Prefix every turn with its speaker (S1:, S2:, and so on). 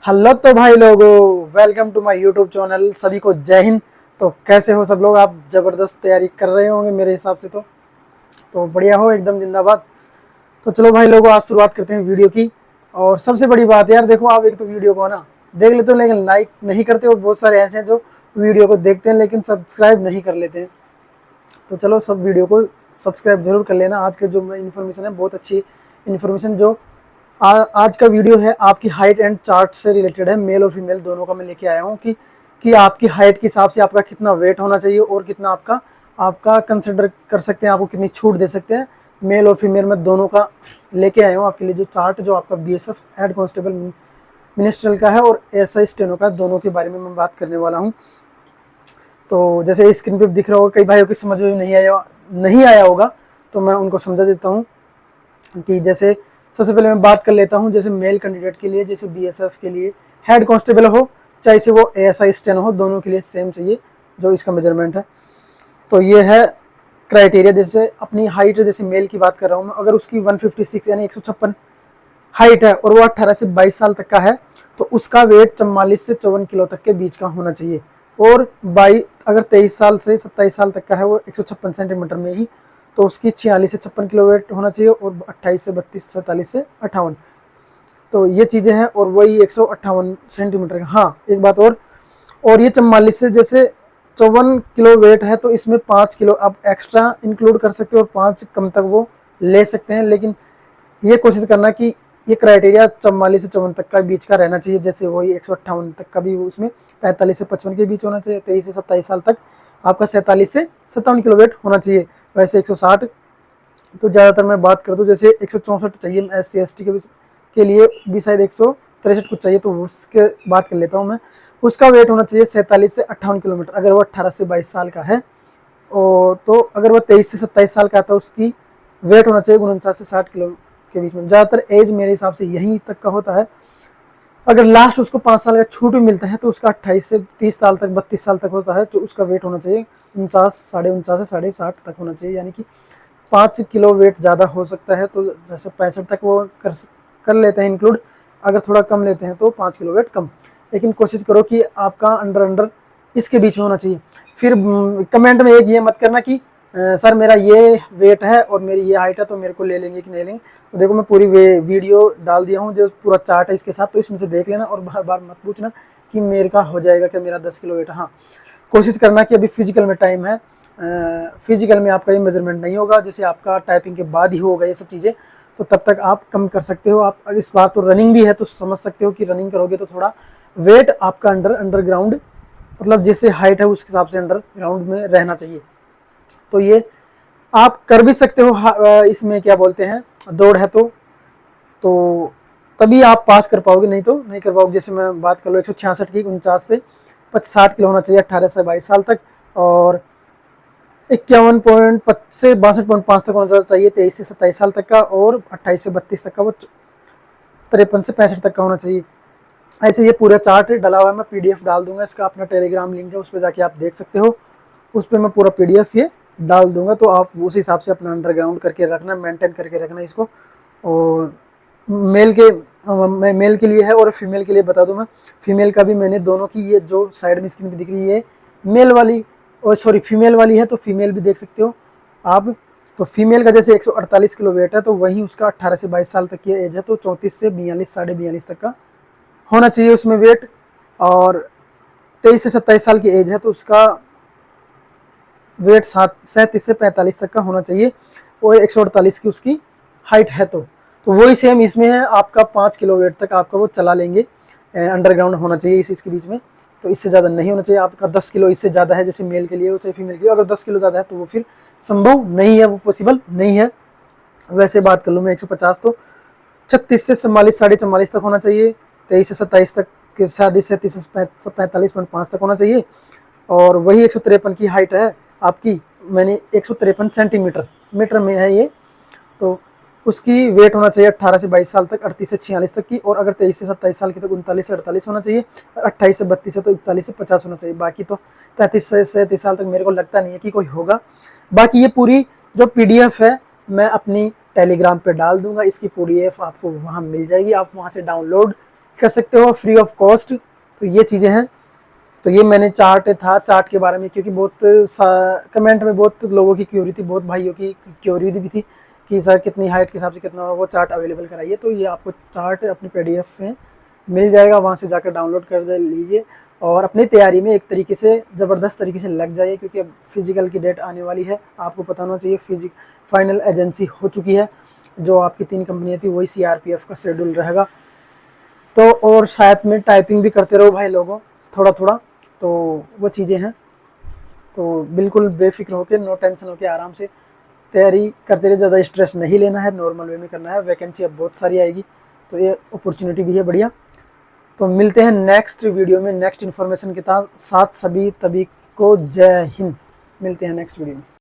S1: Hello तो भाई लोगों, welcome to my YouTube channel. सभी को जय हिंद। तो कैसे हो सब लोग? आप ज़बरदस्त तैयारी कर रहे होंगे मेरे हिसाब से। तो बढ़िया हो, एकदम जिंदाबाद। तो चलो भाई लोगों, आज शुरुआत करते हैं वीडियो की। और सबसे बड़ी बात यार, देखो आप एक तो वीडियो को ना देख लेते हो लेकिन लाइक नहीं करते, और बहुत सारे ऐसे हैं जो वीडियो को देखते हैं लेकिन सब्सक्राइब नहीं कर लेते हैं। तो चलो सब वीडियो को सब्सक्राइब जरूर कर लेना। आज के जो इन्फॉर्मेशन है बहुत अच्छी इन्फॉर्मेशन। जो आज का वीडियो है आपकी हाइट एंड चार्ट से रिलेटेड है। मेल और फीमेल दोनों का मैं लेके आया हूँ कि आपकी हाइट के हिसाब से आपका कितना वेट होना चाहिए और कितना आपका आपका कंसिडर कर सकते हैं, आपको कितनी छूट दे सकते हैं। मेल और फीमेल में दोनों का लेके आया हूँ आपके लिए जो चार्ट, जो आपका बीएसएफ हेड कांस्टेबल मिनिस्ट्रियल का है और एसआई स्टेनो का, दोनों के बारे में मैं बात करने वाला हूँ। तो जैसे स्क्रीन पे दिख रहा होगा, कई भाइयों की समझ में नहीं आया होगा, तो मैं उनको समझा देता हूँ कि जैसे सबसे पहले मैं बात कर लेता हूँ जैसे मेल कैंडिडेट के लिए, जैसे बीएसएफ के लिए हेड कांस्टेबल हो चाहे से वो एएसआई स्टेनो हो, दोनों के लिए सेम चाहिए जो इसका मेजरमेंट है। तो ये है क्राइटेरिया। जैसे अपनी हाइट, जैसे मेल की बात कर रहा हूँ मैं, अगर उसकी 156 यानी 156 हाइट है और वो 18 से 22 साल तक का है, तो उसका वेट 44 से 54 किलो तक के बीच का होना चाहिए। और अगर 23 साल से 27 साल तक का है, वो 156 सेंटीमीटर में ही, तो उसकी 46 से 56 किलो वेट होना चाहिए। और 28 से 32, 47 से 58, तो ये चीज़ें हैं। और वही 158 सेंटीमीटर का। हाँ एक बात और ये 44 से जैसे 54 किलो वेट है, तो इसमें 5 किलो आप एक्स्ट्रा इंक्लूड कर सकते हो और 5 कम तक वो ले सकते हैं। लेकिन ये कोशिश करना कि ये क्राइटेरिया 44 से 54 तक का बीच का रहना चाहिए। जैसे वही 158 तक का भी उसमें 45 से 55 के बीच होना चाहिए। 23 से 27 साल तक आपका 47 से 57 किलो वेट होना चाहिए। वैसे 160 तो ज़्यादातर मैं बात कर दूँ, जैसे 164 चाहिए SC ST के लिए भी, शायद 163 कुछ चाहिए, तो उसके बात कर लेता हूँ मैं। उसका वेट होना चाहिए 47 से 58 किलोमीटर, अगर वो 18 से 22 साल का है। और तो अगर वो 23 से 27 साल का था, उसकी वेट होना चाहिए 49 से 60 किलो के बीच में। ज़्यादातर एज मेरे हिसाब से यहीं तक का होता है। अगर लास्ट उसको 5 साल का छूट भी मिलता है, तो उसका 28 से 30 साल तक, 32 साल तक होता है, तो उसका वेट होना चाहिए 49, 49.5 से 60 तक होना चाहिए। यानी कि 5 किलो वेट ज़्यादा हो सकता है, तो जैसे 65 तक वो कर लेते हैं इंक्लूड। अगर थोड़ा कम लेते हैं तो 5 किलो वेट कम। लेकिन कोशिश करो कि आपका अंडर इसके बीच में होना चाहिए। फिर कमेंट में एक ये मत करना कि सर मेरा ये वेट है और मेरी ये हाइट है, तो मेरे को ले लेंगे कि नहीं लेंगे। तो देखो मैं पूरी वीडियो डाल दिया हूँ, जो पूरा चार्ट है इसके साथ, तो इसमें से देख लेना और बार बार मत पूछना कि मेरे का हो जाएगा क्या, मेरा 10 किलो वेट। हाँ कोशिश करना कि अभी फिजिकल में टाइम है, फिजिकल में आपका ये मेजरमेंट नहीं होगा, जैसे आपका टाइपिंग के बाद ही होगा ये सब चीज़ें, तो तब तक आप कम कर सकते हो। आप इस बार तो रनिंग भी है, तो समझ सकते हो कि रनिंग करोगे तो थोड़ा वेट आपका अंडरग्राउंड, मतलब जैसे हाइट है उस हिसाब से अंडरग्राउंड में रहना चाहिए। तो ये आप कर भी सकते हो। इसमें क्या बोलते हैं, दौड़ है तो तभी आप पास कर पाओगे, नहीं तो नहीं कर पाओगे। जैसे मैं बात कर लो 166 की, 49 से 60 किलो होना चाहिए 18 से 22 साल तक। और 51 से 62.5 तक होना चाहिए 23 से 27 साल तक का। और 28 से 32 तक का वो 53 से 65 तक का होना चाहिए। ऐसे ये पूरा चार्ट डला हुआ है, मैं PDF डाल दूंगा इसका, अपना टेलीग्राम लिंक है, उस पर जाके आप देख सकते हो। उस पर मैं पूरा PDF ये डाल दूंगा, तो आप उस हिसाब से अपना अंडरग्राउंड करके रखना, मेंटेन करके रखना इसको। और मेल के लिए है, और फीमेल के लिए बता दूं मैं, फीमेल का भी मैंने दोनों की, ये जो साइड में स्क्रीन पे दिख रही है मेल वाली, और सॉरी फीमेल वाली है, तो फीमेल भी देख सकते हो आप। तो फीमेल का जैसे 148 किलो वेट है, तो वही उसका 18 से 22 साल तक की एज है, तो 34 से 42, 42.5 तक का होना चाहिए उसमें वेट। और 23 से 27 साल की एज है, तो उसका वेट 37 से 45 तक का होना चाहिए। और 148 की उसकी हाइट है, तो वही सेम इसमें है। आपका 5 किलो वेट तक आपका वो चला लेंगे, अंडरग्राउंड होना चाहिए इसके बीच में, तो इससे ज़्यादा नहीं होना चाहिए। आपका 10 किलो इससे ज़्यादा है, जैसे मेल के लिए हो चाहे फीमेल के लिए, अगर 10 किलो ज़्यादा है तो वो फिर संभव नहीं है, वो पॉसिबल नहीं है। वैसे बात कर लूँ मैं 150, तो 36 से 44, 44.5 तक होना चाहिए। 23 से 27 तक के 37 से 45.5 तक होना चाहिए। और वही 153 की हाइट है आपकी, मैंने 153 सेंटीमीटर मीटर में है ये, तो उसकी वेट होना चाहिए 18 से 22 साल तक, 38 से 46 तक की। और अगर 23 से 27 साल की तो 39 से 48 होना चाहिए। 28 से 32 है तो 41 से 50 होना चाहिए। बाकी तो 33 से 37 साल तक मेरे को लगता नहीं है कि कोई होगा। बाकी ये पूरी जो PDF है मैं अपनी टेलीग्राम पे डाल दूंगा, इसकी PDF आपको वहाँ मिल जाएगी, आप वहाँ से डाउनलोड कर सकते हो फ्री ऑफ कॉस्ट। तो ये चीज़ें हैं। तो ये मैंने चार्ट था, चार्ट के बारे में, क्योंकि बहुत कमेंट में बहुत लोगों की क्यूरी थी, बहुत भाइयों की क्यूरी भी थी कि सर कितनी हाइट के हिसाब से कितना, वो चार्ट अवेलेबल कराइए। तो ये आपको चार्ट अपनी PDF में मिल जाएगा, वहाँ से जाकर डाउनलोड कर लीजिए और अपनी तैयारी में एक तरीके से ज़बरदस्त तरीके से लग जाइए, क्योंकि अब फिज़िकल की डेट आने वाली है। आपको पता होना चाहिए फाइनल एजेंसी हो चुकी है, जो आपकी 3 कंपनियाँ थी वही CRPF का शेड्यूल रहेगा। तो और शायद में टाइपिंग भी करते रहो भाई लोगों, थोड़ा थोड़ा, तो वो चीज़ें हैं। तो बिल्कुल बेफिक्र होकर, नो टेंशन होकर आराम से तैयारी करते रहे, ज़्यादा स्ट्रेस नहीं लेना है, नॉर्मल वे में करना है। वैकेंसी अब बहुत सारी आएगी, तो ये अपॉर्चुनिटी भी है बढ़िया। तो मिलते हैं नेक्स्ट वीडियो में नेक्स्ट इन्फॉर्मेशन के साथ। सभी को जय हिंद। मिलते हैं नेक्स्ट वीडियो में।